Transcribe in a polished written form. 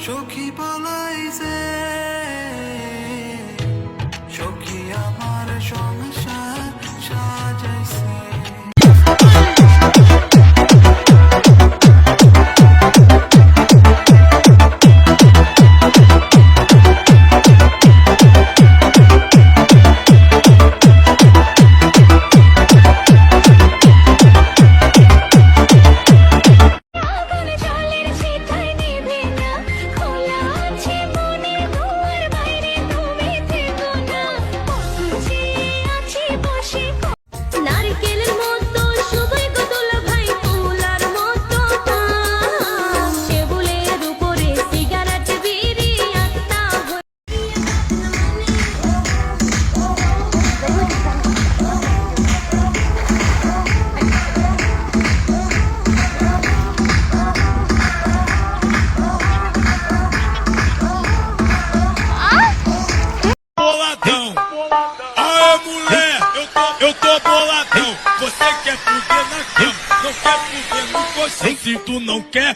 সখী পালাইছে সখী আমার সংসার সাজাইছে। Eu tô boladão, você quer fuder na cama, não quer fuder no colchão, se tu não quer